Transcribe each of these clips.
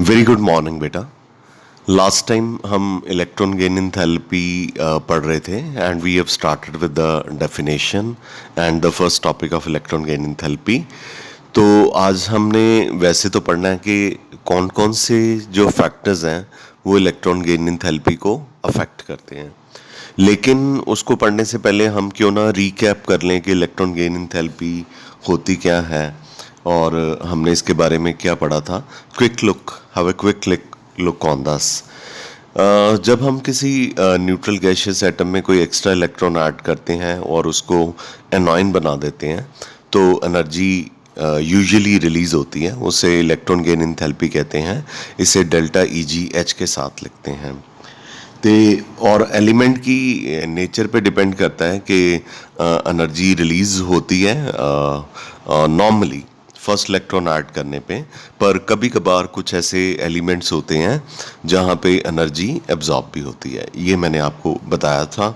Very good morning बेटा। Last time हम electron gain enthalpy पढ़ रहे थे and we have started with the definition and the first topic of electron gain enthalpy. तो आज हमने वैसे तो पढ़ना है कि कौन कौन से जो फैक्टर्स हैं वो इलेक्ट्रॉन गेन एंथैल्पी को अफेक्ट करते हैं, लेकिन उसको पढ़ने से पहले हम क्यों ना रीकैप कर लें कि इलेक्ट्रॉन गेन एंथैल्पी होती क्या है और हमने इसके बारे में क्या पढ़ा था। Quick look, have a quick look on this. जब हम किसी न्यूट्रल गैशियस एटम में कोई एक्स्ट्रा इलेक्ट्रॉन ऐड करते हैं और उसको एनॉइन बना देते हैं तो एनर्जी यूजुअली रिलीज होती है, उसे इलेक्ट्रॉन गेन एंथैल्पी कहते हैं। इसे डेल्टा EgH के साथ लिखते हैं। ते और एलिमेंट की नेचर पे डिपेंड करता है कि एनर्जी रिलीज होती है नॉर्मली फर्स्ट इलेक्ट्रॉन ऐड करने पे, पर कभी कभार कुछ ऐसे एलिमेंट्स होते हैं जहाँ पे एनर्जी एब्जॉर्ब भी होती है। ये मैंने आपको बताया था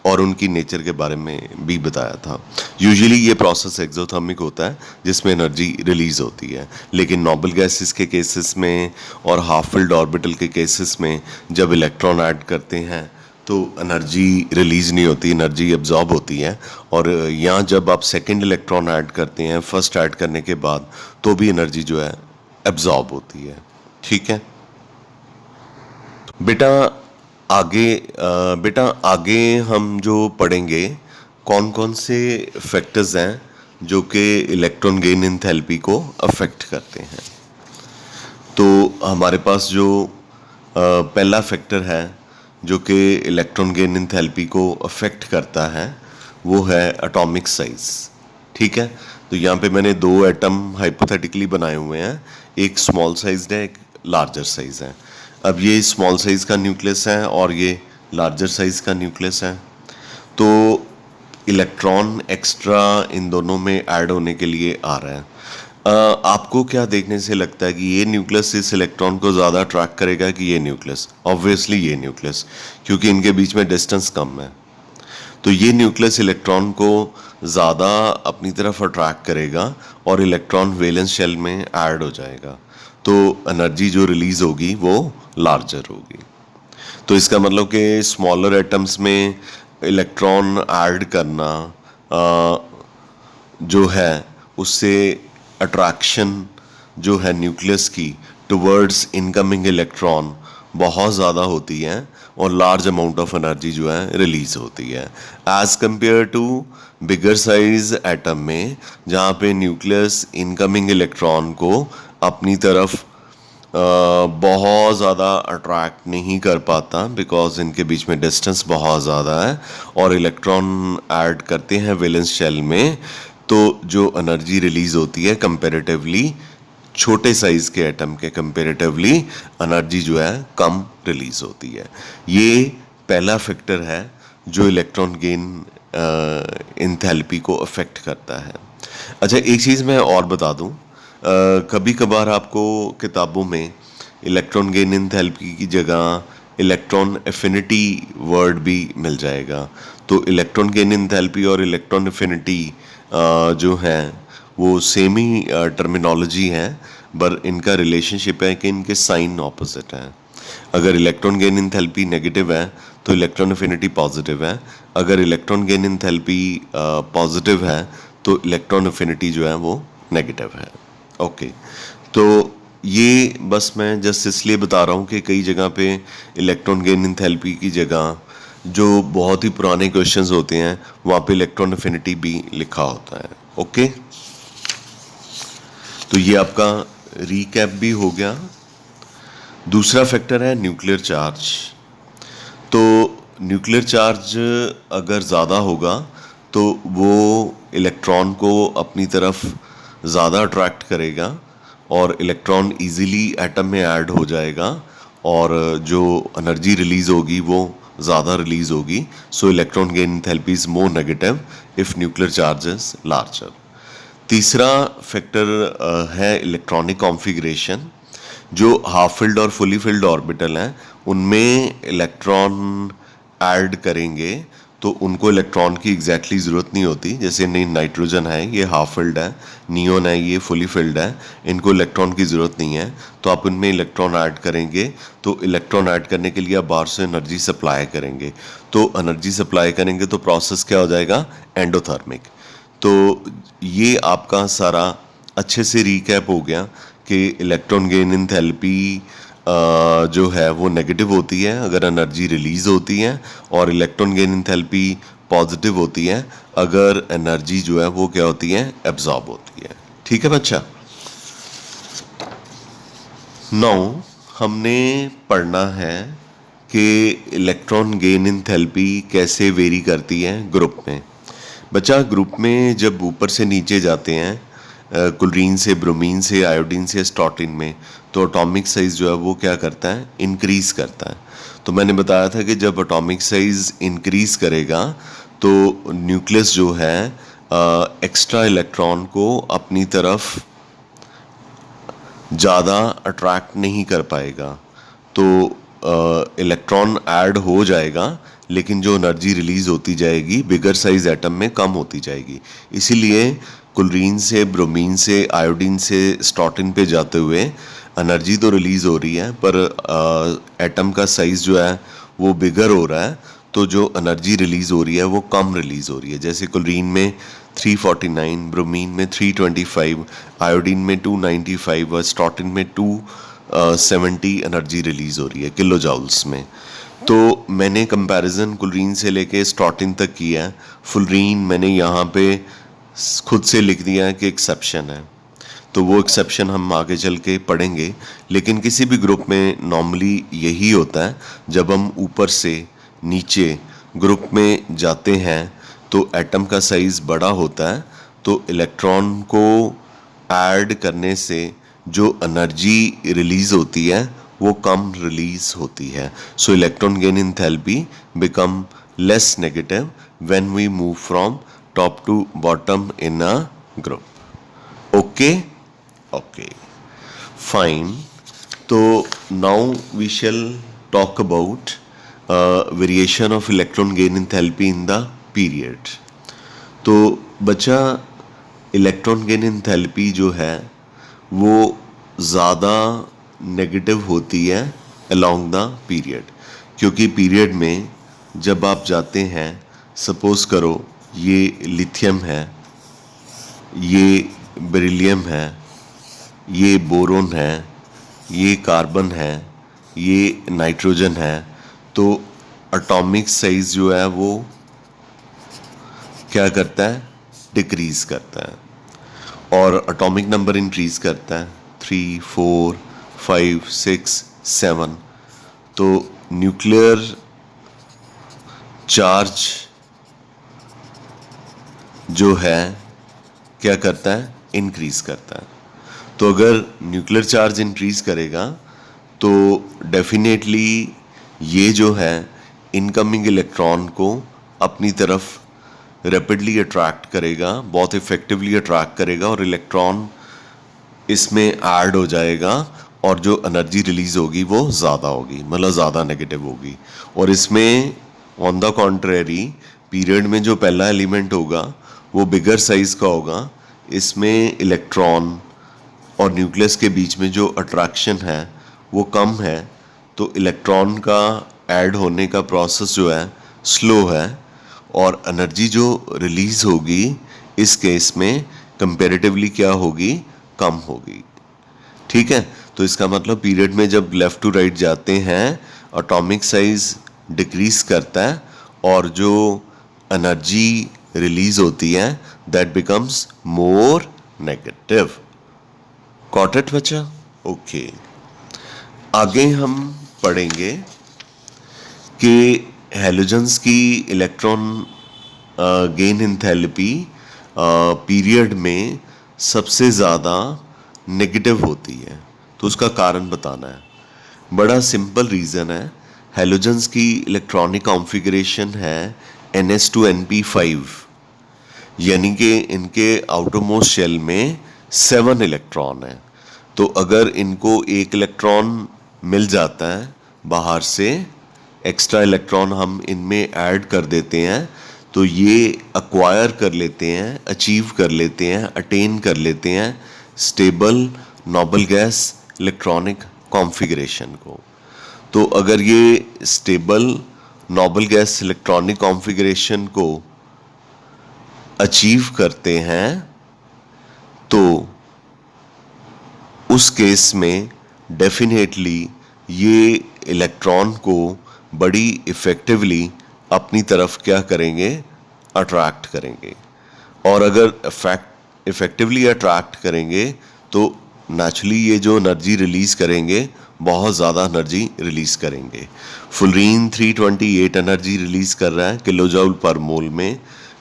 और उनकी नेचर के बारे में भी बताया था। यूजुअली ये प्रोसेस एक्सोथर्मिक होता है जिसमें एनर्जी रिलीज होती है, लेकिन नोबल गैसेस के केसेस में और हाफ फिल्ड ऑर्बिटल के केसेस में जब इलेक्ट्रॉन ऐड करते हैं तो एनर्जी रिलीज नहीं होती, एनर्जी एब्जॉर्ब होती है। और यहाँ जब आप सेकंड इलेक्ट्रॉन ऐड करते हैं फर्स्ट ऐड करने के बाद तो भी एनर्जी जो है एब्जॉर्ब होती है। ठीक है बेटा। आगे हम जो पढ़ेंगे कौन कौन से फैक्टर्स हैं जो कि इलेक्ट्रॉन गेन एंथैल्पी को अफेक्ट करते हैं। तो हमारे पास जो पहला फैक्टर है जो कि इलेक्ट्रॉन गेन एंथैल्पी को अफेक्ट करता है वो है एटॉमिक साइज। ठीक है, तो यहाँ पे मैंने दो एटम हाइपोथेटिकली बनाए हुए हैं, एक स्मॉल साइज है एक लार्जर साइज है। अब ये स्मॉल साइज का न्यूक्लियस है और ये लार्जर साइज का न्यूक्लियस है, तो इलेक्ट्रॉन एक्स्ट्रा इन दोनों में ऐड होने के लिए आ रहा है। आपको क्या देखने से लगता है कि ये न्यूक्लियस इस इलेक्ट्रॉन को ज़्यादा अट्रैक्ट करेगा कि ये न्यूक्लियस? ऑब्वियसली ये न्यूक्लियस, क्योंकि इनके बीच में डिस्टेंस कम है। तो ये न्यूक्लियस इलेक्ट्रॉन को ज़्यादा अपनी तरफ अट्रैक्ट करेगा और इलेक्ट्रॉन वैलेंस शेल में ऐड हो जाएगा, तो एनर्जी जो रिलीज होगी वो लार्जर होगी। तो इसका मतलब कि स्मॉलर एटम्स में इलेक्ट्रॉन ऐड करना जो है उससे अट्रैक्शन जो है न्यूक्लियस की टुवर्ड्स इनकमिंग इलेक्ट्रॉन बहुत ज़्यादा होती है और लार्ज अमाउंट ऑफ एनर्जी जो है रिलीज होती है as compare to bigger size atom में, जहाँ पे न्यूक्लियस इनकमिंग इलेक्ट्रॉन को अपनी तरफ बहुत ज़्यादा अट्रैक्ट नहीं कर पाता बिकॉज इनके बीच में डिस्टेंस बहुत ज़्यादा है और इलेक्ट्रॉन ऐड करते हैं वैलेंस शेल में, तो जो एनर्जी रिलीज होती है कंपैरेटिवली छोटे साइज के एटम के कंपैरेटिवली एनर्जी जो है कम रिलीज होती है। ये पहला फैक्टर है जो इलेक्ट्रॉन गेन एंथैल्पी को अफेक्ट करता है। अच्छा, एक चीज़ मैं और बता दूं, कभी कभार आपको किताबों में इलेक्ट्रॉन गेन एंथैल्पी की जगह इलेक्ट्रॉन एफिनिटी वर्ड भी मिल जाएगा। तो इलेक्ट्रॉन गेन एंथैल्पी और इलेक्ट्रॉन एफिनिटी जो है वो सेम ही टर्मिनोलॉजी है, पर इनका रिलेशनशिप है कि इनके साइन ऑपोजिट हैं। अगर इलेक्ट्रॉन गेन एंथैल्पी नेगेटिव है तो इलेक्ट्रॉन एफिनिटी पॉजिटिव है, अगर इलेक्ट्रॉन गेन एंथैल्पी पॉजिटिव है तो इलेक्ट्रॉन एफिनिटी जो है वो नेगेटिव है। ओके, तो ये बस मैं जस्ट इसलिए बता रहा हूँ कि कई जगह पे इलेक्ट्रॉन गेन एंथैल्पी की जगह जो बहुत ही पुराने क्वेश्चंस होते हैं वहाँ पे इलेक्ट्रॉन एफिनिटी भी लिखा होता है। ओके, तो ये आपका रीकैप भी हो गया। दूसरा फैक्टर है न्यूक्लियर चार्ज। तो न्यूक्लियर चार्ज अगर ज़्यादा होगा तो वो इलेक्ट्रॉन को अपनी तरफ ज़्यादा अट्रैक्ट करेगा और इलेक्ट्रॉन इजीली एटम में ऐड हो जाएगा और जो एनर्जी रिलीज होगी वो ज़्यादा रिलीज होगी। सो electron gain enthalpy is more negative if nuclear charge is larger. तीसरा फैक्टर है इलेक्ट्रॉनिक कॉन्फ़िगरेशन। जो हाफ फिल्ड और फुली फिल्ड ऑर्बिटल हैं उनमें इलेक्ट्रॉन ऐड करेंगे तो उनको इलेक्ट्रॉन की एग्जैक्टली ज़रूरत नहीं होती। जैसे नाइट्रोजन है, ये हाफ फिल्ड है, नियोन है, ये फुली फिल्ड है, इनको इलेक्ट्रॉन की ज़रूरत नहीं है। तो आप उनमें इलेक्ट्रॉन ऐड करेंगे, तो इलेक्ट्रॉन ऐड करने के लिए आप बाहर से एनर्जी सप्लाई करेंगे। तो एनर्जी सप्लाई करेंगे तो प्रोसेस क्या हो जाएगा, एंडोथर्मिक। तो ये आपका सारा अच्छे से रिकैप हो गया कि इलेक्ट्रॉन गेन एंथैल्पी जो है वो नेगेटिव होती है अगर एनर्जी रिलीज होती है, और इलेक्ट्रॉन गेन एंथैल्पी पॉजिटिव होती है अगर एनर्जी जो है वो क्या होती है, एब्जॉर्ब होती है। ठीक है बच्चा। नाउ हमने पढ़ना है कि इलेक्ट्रॉन गेन एंथैल्पी कैसे वेरी करती है ग्रुप में। बच्चा ग्रुप में जब ऊपर से नीचे जाते हैं, क्लोरीन से, ब्रोमीन से, आयोडीन से स्टॉटिन में, तो एटॉमिक साइज जो है वो क्या करता है, इंक्रीज करता है। तो मैंने बताया था कि जब एटॉमिक साइज इंक्रीज करेगा तो न्यूक्लियस जो है एक्स्ट्रा इलेक्ट्रॉन को अपनी तरफ ज़्यादा अट्रैक्ट नहीं कर पाएगा, तो इलेक्ट्रॉन ऐड हो जाएगा, लेकिन जो एनर्जी रिलीज होती जाएगी बिगर साइज एटम में कम होती जाएगी। इसीलिए क्लोरीन से, ब्रोमीन से, आयोडीन से स्टॉटिन पे जाते हुए एनर्जी तो रिलीज हो रही है, पर एटम का साइज जो है वो बिगर हो रहा है, तो जो एनर्जी रिलीज हो रही है वो कम रिलीज हो रही है। जैसे क्लोरीन में 349, ब्रोमीन में 325, आयोडीन में 295 और स्टॉटिन में 270 एनर्जी रिलीज हो रही है किलो जॉल्स में। तो मैंने कंपैरिजन क्लोरीन से लेके स्टॉटिन तक किया है। फ्लोरीन मैंने यहाँ पे खुद से लिख दिया है कि एक्सेप्शन है, तो वो एक्सेप्शन हम आगे चल के पढ़ेंगे। लेकिन किसी भी ग्रुप में नॉर्मली यही होता है, जब हम ऊपर से नीचे ग्रुप में जाते हैं तो एटम का साइज बड़ा होता है, तो इलेक्ट्रॉन को ऐड करने से जो एनर्जी रिलीज होती है वो कम रिलीज होती है। So electron gain enthalpy become less negative when we move from top to bottom in a group. Okay okay fine. तो now we shall talk about variation of electron gain enthalpy in the period. तो बच्चा electron gain enthalpy जो है वो ज़्यादा negative होती है along the period, क्योंकि पीरियड में जब आप जाते हैं, सपोज करो ये लिथियम है, ये बेरिलियम है, ये बोरोन है, ये कार्बन है, ये नाइट्रोजन है, तो एटॉमिक साइज जो है वो क्या करता है, डिक्रीज करता है, और एटॉमिक नंबर इंक्रीज करता है 3, 4, 5, 6, 7। तो न्यूक्लियर चार्ज जो है क्या करता है, इंक्रीज करता है। तो अगर न्यूक्लियर चार्ज इंक्रीज करेगा तो डेफिनेटली ये जो है इनकमिंग इलेक्ट्रॉन को अपनी तरफ रैपिडली अट्रैक्ट करेगा, बहुत इफेक्टिवली अट्रैक्ट करेगा, और इलेक्ट्रॉन इसमें ऐड हो जाएगा, और जो एनर्जी रिलीज होगी वो ज़्यादा होगी, मतलब ज़्यादा नेगेटिव होगी। और इसमें ऑन द कॉन्ट्रेरी पीरियड में जो पहला एलिमेंट होगा वो बिगर साइज का होगा, इसमें इलेक्ट्रॉन और न्यूक्लियस के बीच में जो अट्रैक्शन है वो कम है, तो इलेक्ट्रॉन का ऐड होने का प्रोसेस जो है स्लो है, और एनर्जी जो रिलीज होगी इस केस में कंपैरेटिवली क्या होगी, कम होगी। ठीक है, तो इसका मतलब पीरियड में जब लेफ्ट टू राइट जाते हैं एटॉमिक साइज डिक्रीज करता है, और जो एनर्जी रिलीज होती है that becomes more negative. Got it बच्चा? ओके। आगे हम पढ़ेंगे कि हैलोजन्स की इलेक्ट्रॉन गेन एंथैल्पी पीरियड में सबसे ज़्यादा नेगेटिव होती है, तो उसका कारण बताना है। बड़ा सिंपल रीज़न है, हैलोजन्स की इलेक्ट्रॉनिक कॉन्फ़िगरेशन है NS2NP5, यानी कि इनके आउटरमोस्ट शेल में 7 इलेक्ट्रॉन है। तो अगर इनको एक इलेक्ट्रॉन मिल जाता है बाहर से, एक्स्ट्रा इलेक्ट्रॉन हम इनमें ऐड कर देते हैं तो ये अक्वायर कर लेते हैं, अचीव कर लेते हैं, अटेन कर लेते हैं stable noble gas electronic configuration को। तो अगर ये stable noble gas electronic configuration को अचीव करते हैं तो उस केस में डेफिनेटली ये इलेक्ट्रॉन को बड़ी इफ़ेक्टिवली अपनी तरफ क्या करेंगे, अट्रैक्ट करेंगे। और अगर इफ़ेक्टिवली अट्रैक्ट करेंगे तो नेचुरली ये जो एनर्जी रिलीज़ करेंगे बहुत ज़्यादा एनर्जी रिलीज़ करेंगे। फुलरीन 328 एनर्जी रिलीज़ कर रहा है किलो जूल पर मोल में,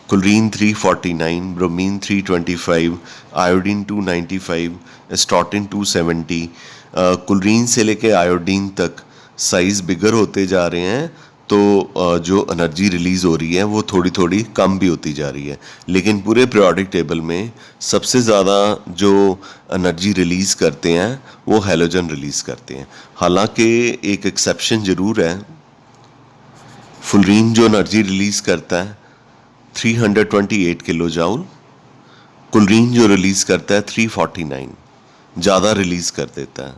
क्लोरीन 349, ब्रोमीन 325, आयोडीन 295, स्टॉटिन 270। क्लोरीन से लेके आयोडीन तक साइज़ बिगर होते जा रहे हैं तो जो एनर्जी रिलीज़ हो रही है वो थोड़ी थोड़ी कम भी होती जा रही है। लेकिन पूरे पीरियोडिक टेबल में सबसे ज़्यादा जो एनर्जी रिलीज़ करते हैं वो हैलोजन रिलीज़ करते हैं। हालांकि एक एक्सेप्शन ज़रूर है, फुलरीन जो एनर्जी रिलीज़ करता है 328 किलो जूल, क्लोरीन जो रिलीज़ करता है 349, ज़्यादा रिलीज़ कर देता है।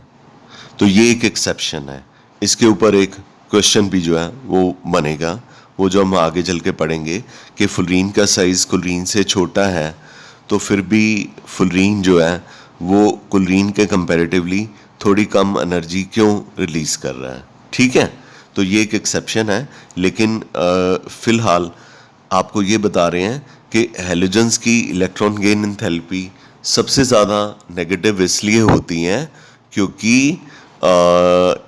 तो ये एक एक्सेप्शन है। इसके ऊपर एक क्वेश्चन भी जो है वो बनेगा, वो जो हम आगे चल के पढ़ेंगे कि फुलरीन का साइज़ क्लोरीन से छोटा है तो फिर भी फुलरीन जो है वो क्लोरीन के कंपैरेटिवली थोड़ी कम एनर्जी क्यों रिलीज़ कर रहा है। ठीक है, तो ये एक एक्सेप्शन है। लेकिन फ़िलहाल आपको ये बता रहे हैं कि हैलोजन्स की इलेक्ट्रॉन गेन एंथैल्पी सबसे ज़्यादा नेगेटिव इसलिए होती हैं क्योंकि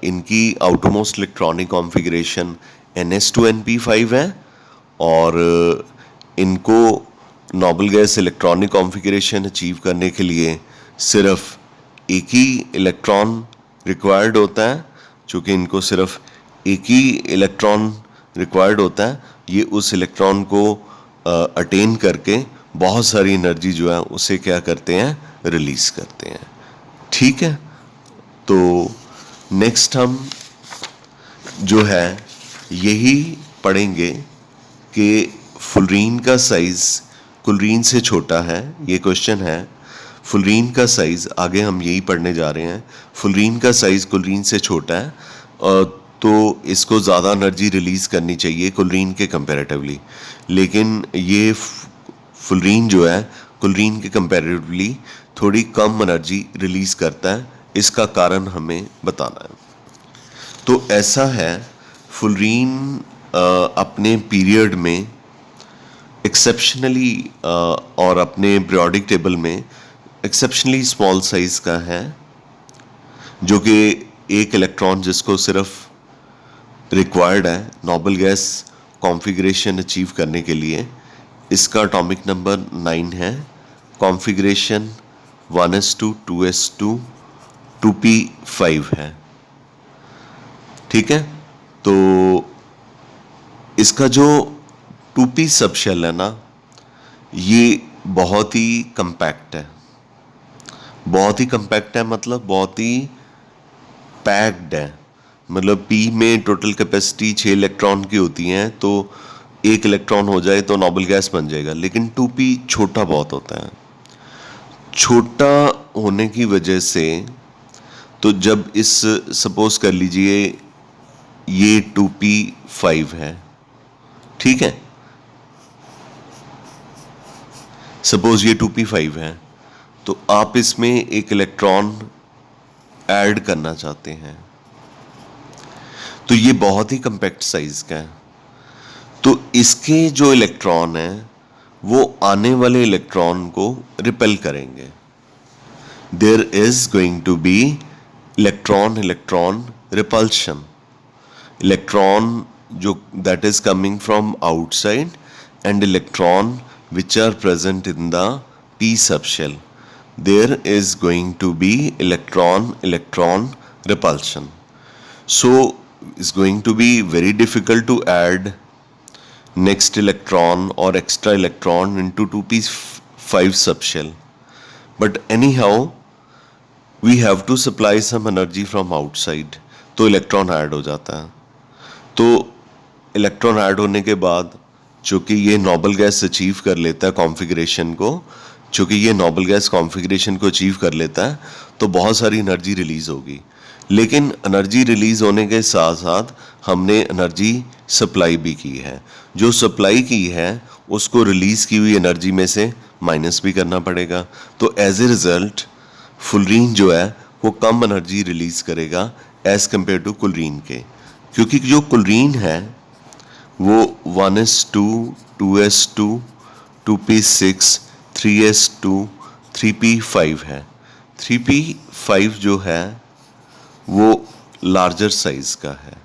इनकी आउटरमोस्ट इलेक्ट्रॉनिक कॉन्फ़िगरेशन NS2np5 है और इनको noble gas electronic configuration achieve करने के लिए सिर्फ एक ही इलेक्ट्रॉन रिक्वायर्ड होता है। चूँकि इनको सिर्फ एक ही इलेक्ट्रॉन रिक्वायर्ड होता है, ये उस इलेक्ट्रॉन को अटेन करके बहुत सारी एनर्जी जो है उसे क्या करते हैं, रिलीज़ करते हैं। ठीक है, तो नेक्स्ट हम जो है यही पढ़ेंगे कि फुलरीन का साइज़ क्लोरीन से छोटा है। ये क्वेश्चन है, फुलरीन का साइज़, आगे हम यही पढ़ने जा रहे हैं। फुलरीन का साइज़ क्लोरीन से छोटा है तो इसको ज़्यादा एनर्जी रिलीज़ करनी चाहिए क्लोरीन के कंपैरेटिवली, लेकिन ये फुलरीन जो है क्लोरीन के कंपैरेटिवली थोड़ी कम एनर्जी रिलीज़ करता है। इसका कारण हमें बताना है। तो ऐसा है, फुलरीन अपने पीरियड में एक्सेप्शनली और अपने पीरियोडिक टेबल में एक्सेप्शनली स्मॉल साइज़ का है, जो कि एक इलेक्ट्रॉन जिसको सिर्फ रिक्वायर्ड है नोबल गैस कॉन्फ़िगरेशन अचीव करने के लिए। इसका एटॉमिक नंबर 9 है, कॉन्फ़िगरेशन 1s2 2s2 2p5 है। ठीक है, तो इसका जो 2p सबशेल है ना, ये बहुत ही कंपैक्ट है। बहुत ही कंपैक्ट है मतलब बहुत ही पैक्ड है। मतलब p में टोटल कैपेसिटी 6 इलेक्ट्रॉन की होती हैं, तो एक इलेक्ट्रॉन हो जाए तो नोबल गैस बन जाएगा। लेकिन 2p छोटा बहुत होता है। छोटा होने की वजह से तो जब इस सपोज कर लीजिए ये 2p5 है, ठीक है, सपोज ये 2p5 है, तो आप इसमें एक इलेक्ट्रॉन ऐड करना चाहते हैं, तो ये बहुत ही कंपैक्ट साइज का है। तो इसके जो इलेक्ट्रॉन हैं वो आने वाले इलेक्ट्रॉन को रिपेल करेंगे। There is going to be electron repulsion. Electron जो that is coming from outside and electron which are present in the p subshell, there is going to be electron repulsion. So it's going to be very difficult to add next electron or extra electron into 2p5 subshell. But anyhow we have to supply some energy from outside, तो electron add हो जाता है। तो electron add होने के बाद चूँकि ये नोबल गैस अचीव कर लेता है कॉन्फ़िगरेशन को, चूँकि ये नोबल गैस कॉन्फ़िगरेशन को अचीव कर लेता है तो बहुत सारी एनर्जी रिलीज़ होगी। लेकिन एनर्जी रिलीज़ होने के साथ साथ हमने एनर्जी सप्लाई भी की है। जो सप्लाई की है उसको रिलीज़ की हुई एनर्जी में से माइनस भी करना पड़ेगा। तो एज ए रिज़ल्ट फुलरीन जो है वो कम एनर्जी रिलीज़ करेगा एज़ कम्पेयर टू कुलरीन के, क्योंकि जो कुलरीन है वो 1s2, 2s2, 2p6, 3s2, 3p5 है। 3p5 जो है वो लार्जर साइज का है।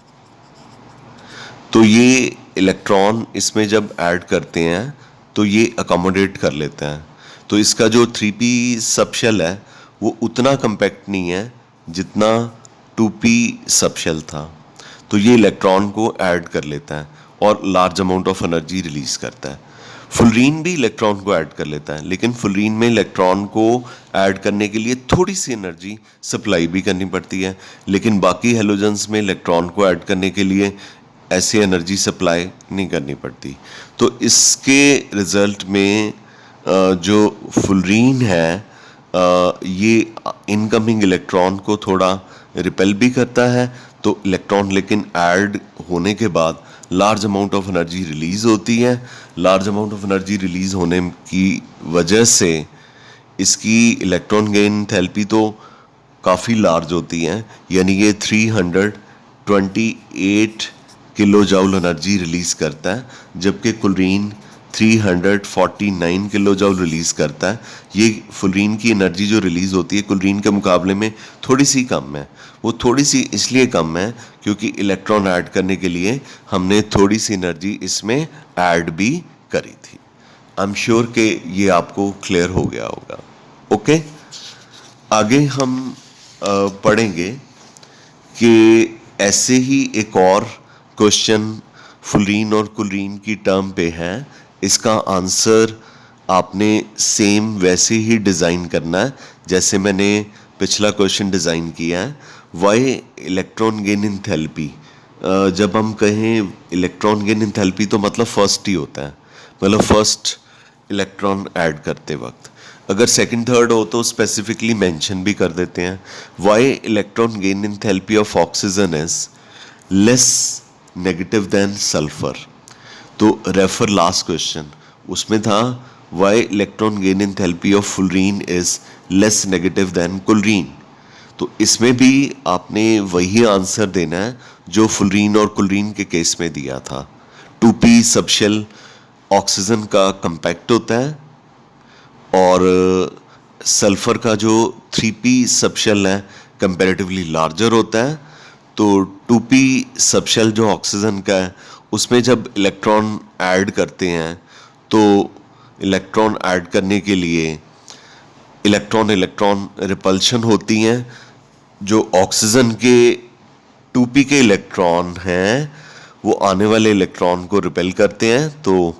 तो ये इलेक्ट्रॉन इसमें जब ऐड करते हैं तो ये अकोमोडेट कर लेते हैं। तो इसका जो 3p सबशेल है वो उतना कम्पैक्ट नहीं है जितना 2p सबशेल था। तो ये इलेक्ट्रॉन को ऐड कर लेता है और large amount of energy release करता है। फुलरीन भी इलेक्ट्रॉन को ऐड कर लेता है, लेकिन फुलरीन में इलेक्ट्रॉन को ऐड करने के लिए थोड़ी सी एनर्जी सप्लाई भी करनी पड़ती है, लेकिन बाकी हेलोजेंस में इलेक्ट्रॉन को ऐड करने के लिए ऐसे एनर्जी सप्लाई नहीं करनी पड़ती। तो इसके रिजल्ट में जो फुलरीन है ये इनकमिंग इलेक्ट्रॉन को थोड़ा रिपेल भी करता है। तो इलेक्ट्रॉन लेकिन ऐड होने के बाद large amount of energy release होती है। Large amount of energy release होने की वजह से इसकी इलेक्ट्रॉन गेन एंथैल्पी तो काफ़ी लार्ज होती है, यानी ये 328 किलो जूल एनर्जी रिलीज़ करता है, जबकि कुलरीन 349 किलो जूल रिलीज़ करता है। ये फुलरीन की एनर्जी जो रिलीज़ होती है कुलरीन के मुकाबले में थोड़ी सी कम है। वो थोड़ी सी इसलिए कम है क्योंकि इलेक्ट्रॉन ऐड करने के लिए हमने थोड़ी सी एनर्जी इसमें ऐड भी करी थी। आई एम श्योर कि ये आपको क्लियर हो गया होगा। ओके, आगे हम पढ़ेंगे कि ऐसे ही एक और क्वेश्चन फुलरीन और कुलरीन की टर्म पे है। इसका आंसर आपने सेम वैसे ही डिज़ाइन करना है जैसे मैंने पिछला क्वेश्चन डिज़ाइन किया है। वाई इलेक्ट्रॉन गेन एंथैल्पी, जब हम कहें इलेक्ट्रॉन गेन एंथैल्पी तो मतलब फर्स्ट ही होता है, मतलब फर्स्ट इलेक्ट्रॉन ऐड करते वक्त। अगर सेकंड थर्ड हो तो स्पेसिफिकली मेंशन भी कर देते हैं। Why electron gain enthalpy of oxygen is less negative than sulphur. तो रेफर लास्ट क्वेश्चन, उसमें था why electron gain enthalpy of fluorine is less negative than chlorine. तो इसमें भी आपने वही आंसर देना है जो फुलरीन और कुलरीन के केस में दिया था। 2p सबशेल ऑक्सीजन का कंपैक्ट होता है और सल्फर का जो 3p सबशेल है कंपैरेटिवली लार्जर होता है। तो 2p सबशेल जो ऑक्सीजन का है उसमें जब इलेक्ट्रॉन ऐड करते हैं तो इलेक्ट्रॉन ऐड करने के लिए इलेक्ट्रॉन रिपल्शन होती हैं। जो ऑक्सीजन के 2p के इलेक्ट्रॉन हैं वो आने वाले इलेक्ट्रॉन को रिपेल करते हैं, तो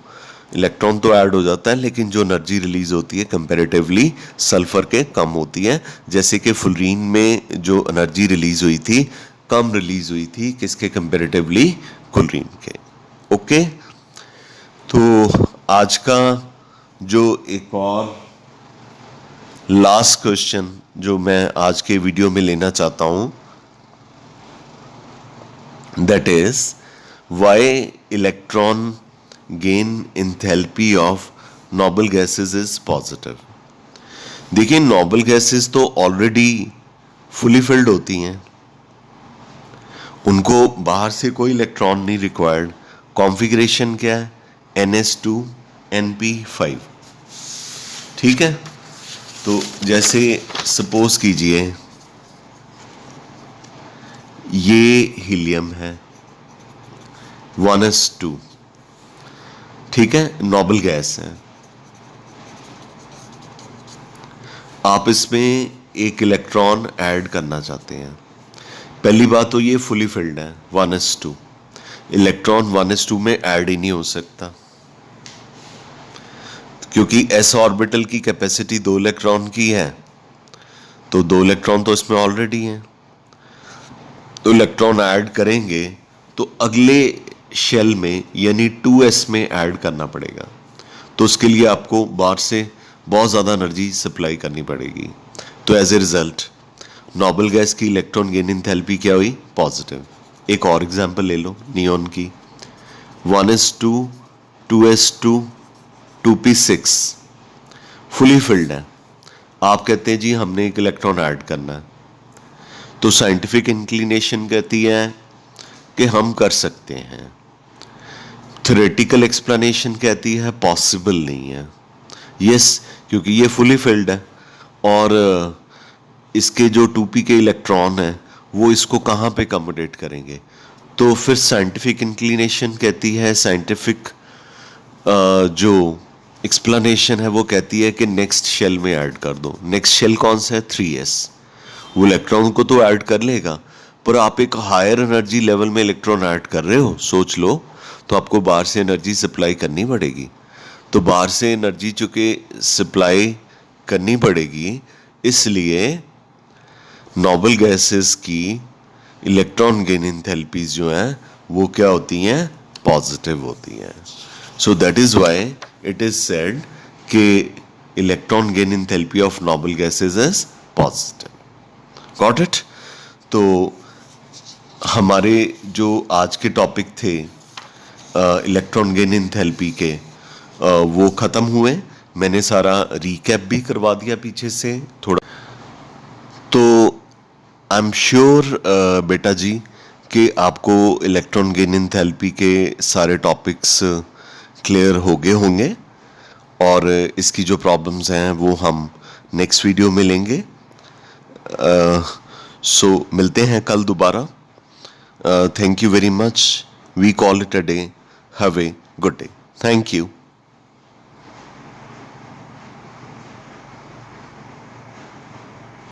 इलेक्ट्रॉन तो ऐड हो जाता है लेकिन जो एनर्जी रिलीज होती है कंपैरेटिवली सल्फर के कम होती है। जैसे कि फुलरीन में जो एनर्जी रिलीज हुई थी कम रिलीज हुई थी किसके कंपैरेटिवली, कुलरीन के। ओके, तो आज का जो एक और लास्ट क्वेश्चन जो मैं आज के वीडियो में लेना चाहता हूं, that is why electron gain enthalpy of noble gases is positive. देखिए, नोबल गैसेस तो ऑलरेडी फुली फिल्ड होती हैं, उनको बाहर से कोई इलेक्ट्रॉन नहीं रिक्वायर्ड। कॉन्फ़िगरेशन क्या है, NS2 NP5, ठीक है। तो जैसे सपोज कीजिए ये हीलियम है 1s2, ठीक है, नोबल गैस है। आप इसमें एक इलेक्ट्रॉन ऐड करना चाहते हैं। पहली बात तो ये फुली फिल्ड है 1s2, इलेक्ट्रॉन 1s2 में ऐड ही नहीं हो सकता क्योंकि s ऑर्बिटल की कैपेसिटी 2 इलेक्ट्रॉन की है, तो 2 इलेक्ट्रॉन तो इसमें ऑलरेडी हैं। तो इलेक्ट्रॉन ऐड करेंगे तो अगले शेल में यानी 2s में ऐड करना पड़ेगा। तो उसके लिए आपको बाहर से बहुत ज़्यादा एनर्जी सप्लाई करनी पड़ेगी। तो as a result noble gas की इलेक्ट्रॉन गेन एंथैल्पी क्या हुई? पॉजिटिव। एक और एग्जांपल ले लो नियॉन की, 1s2 2s2 2p6 fully filled है। आप कहते हैं जी हमने एक इलेक्ट्रॉन ऐड करना है, तो साइंटिफिक इंक्लिनेशन कहती है कि हम कर सकते हैं। थ्योरेटिकल एक्सप्लेनेशन कहती है पॉसिबल नहीं है। यस, क्योंकि ये फुली फिल्ड है और इसके जो 2p के इलेक्ट्रॉन हैं वो इसको कहाँ पे अकोमोडेट करेंगे। तो फिर साइंटिफिक इंक्लिनेशन कहती है, साइंटिफिक जो एक्सप्लेनेशन है वो कहती है कि नेक्स्ट शेल में ऐड कर दो। नेक्स्ट शेल कौन सा है? 3s। वो इलेक्ट्रॉन को तो ऐड कर लेगा, पर आप एक हायर एनर्जी लेवल में इलेक्ट्रॉन ऐड कर रहे हो, सोच लो, तो आपको बाहर से एनर्जी सप्लाई करनी पड़ेगी। तो बाहर से एनर्जी चूंकि सप्लाई करनी पड़ेगी, इसलिए नोबल गैसेस की इलेक्ट्रॉन गेन एंथैल्पीज जो हैं वो क्या होती हैं? पॉजिटिव होती हैं। So that is why it is said कि electron gain enthalpy of noble gases is positive. Got it? तो हमारे जो आज के टॉपिक थे इलेक्ट्रॉन गेन एंथैल्पी के, वो ख़त्म हुए। मैंने सारा रिकैप भी करवा दिया पीछे से थोड़ा। तो आई एम श्योर बेटा जी कि आपको इलेक्ट्रॉन गेन एंथैल्पी के सारे टॉपिक्स क्लियर हो गए होंगे और इसकी जो प्रॉब्लम्स हैं वो हम नेक्स्ट वीडियो में लेंगे। सो मिलते हैं कल दोबारा। Thank you very much. We call it a day. Have a good day. Thank you.